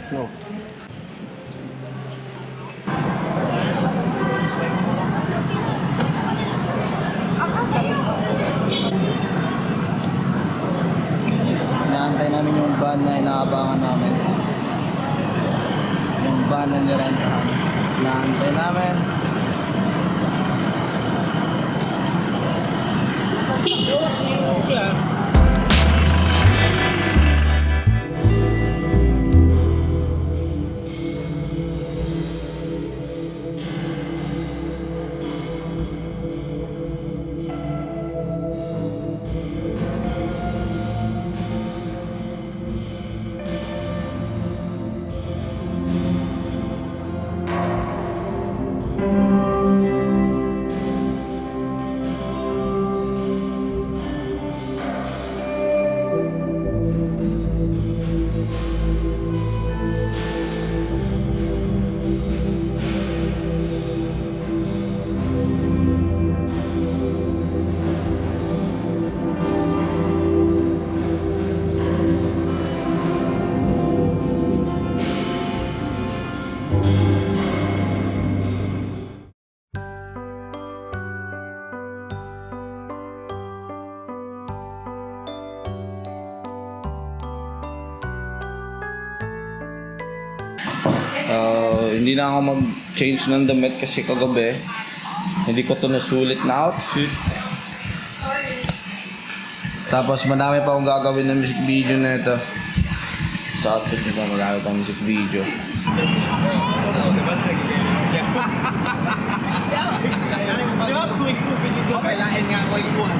No. Inaantay namin yung van na inaabangan namin. Yung van na nirentahan. Inaantay namin. Hindi na ako mag-change ng damit kasi kagabi hindi ko to nasulit na outfit. Tapos madami pa akong gagawin ng music video na ito. Sa outfit nito madami pang music video. Lain nga ako ibuhan.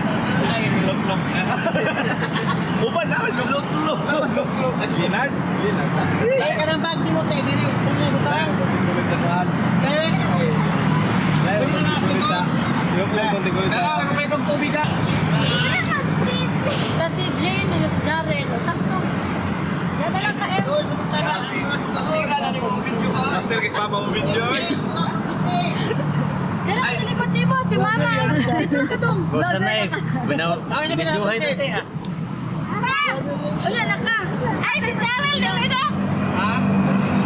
Lain lok-lok. Uban na lok-lok. Linag. Kaya ka ng bag di mo tayo diri. Kasi Jane, yung si Jaren, sakto. Dadala ka eh. Master kay Papa mo video. Dala sa likod mo, si Mama. Dito ka dong. Bosan na eh. Binidyohay natin ah. Wala na ka. Ay, si Jaren, dali na. Ha?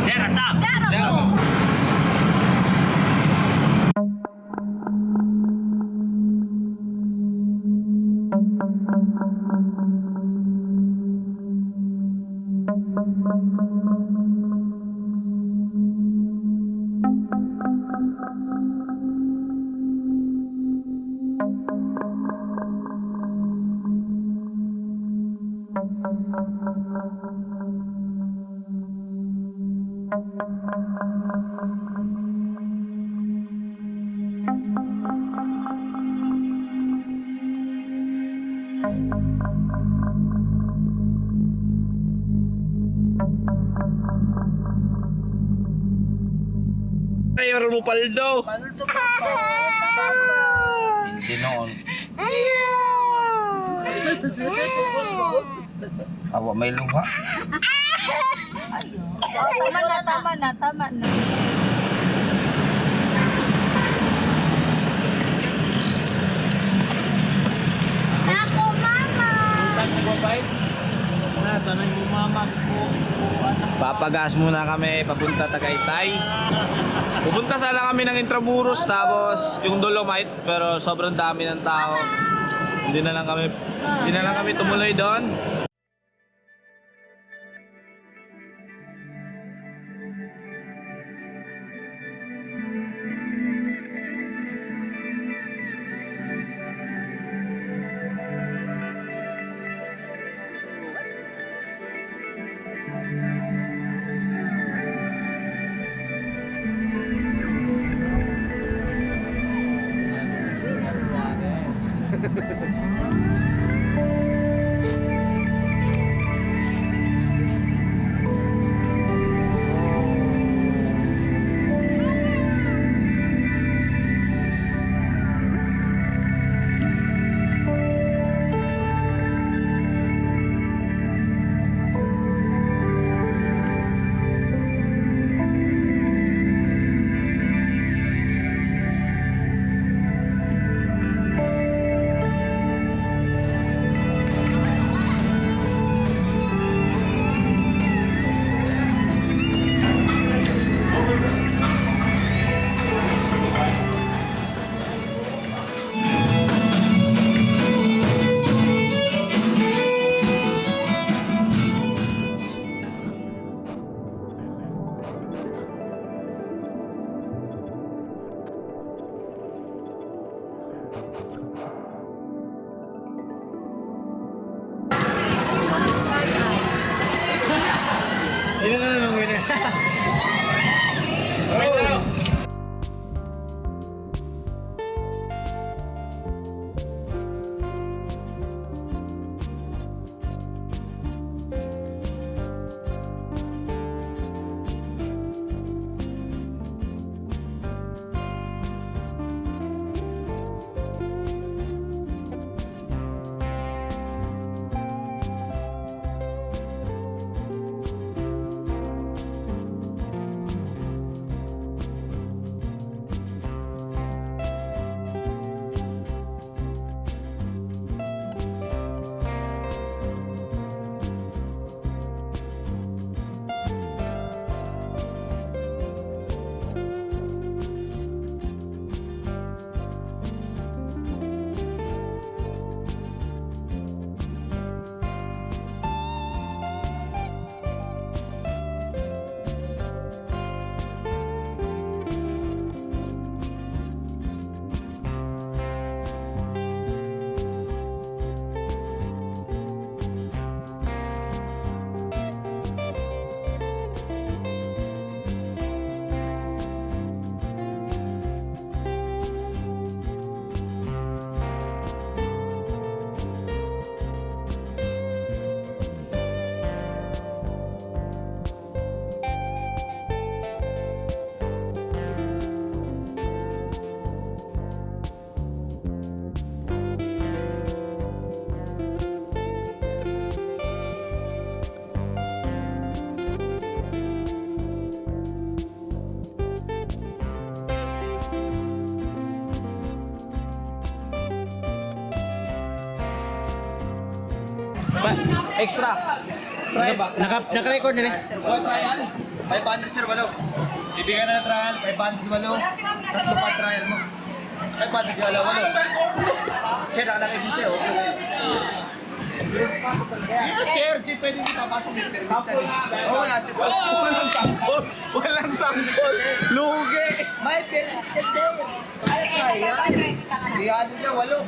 Dera ta. Dara ko. Ay, Rumupaldo. Hindi noon. Awa may luha. Tama na. Ako, Mama. Tanay mo mama ko. Papagas muna kami papunta Tagaytay. Pupunta sana kami ng Intramuros tapos yung Dolomite pero sobrang dami ng tao. Hindi na lang kami tumuloy doon. Yun na nung winner. Extra. Naka-record na rin. Trial. 500 sir, walo. Bibigyan na ng trial. 500 walo. Tatlo pa trial mo. 500 walo. Sir, nakalagay din sir. Yes, sir. Di pwede hindi papasok yung permit. Wala, sir. Walang sampol. Walang sampol. Lugi. May permit yan, sir. Ay, kaya. Di ano niya, walo.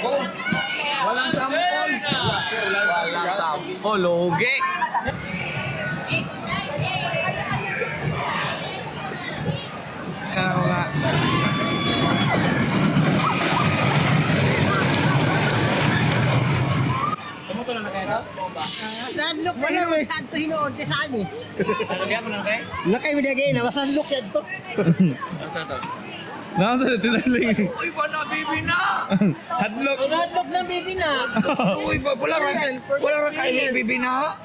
Boss. Walang sampol. Walang sampol. Lugi. Ako nga. Nadlok na yun, santo hinood ka saan eh. Nakay mo na ganyan, masanlok yan to. Nasa na tinaling. Uy, ba na, baby na? Hadlock. Nadlok ng bibi na. Uy, ba, wala rin kainin, baby na?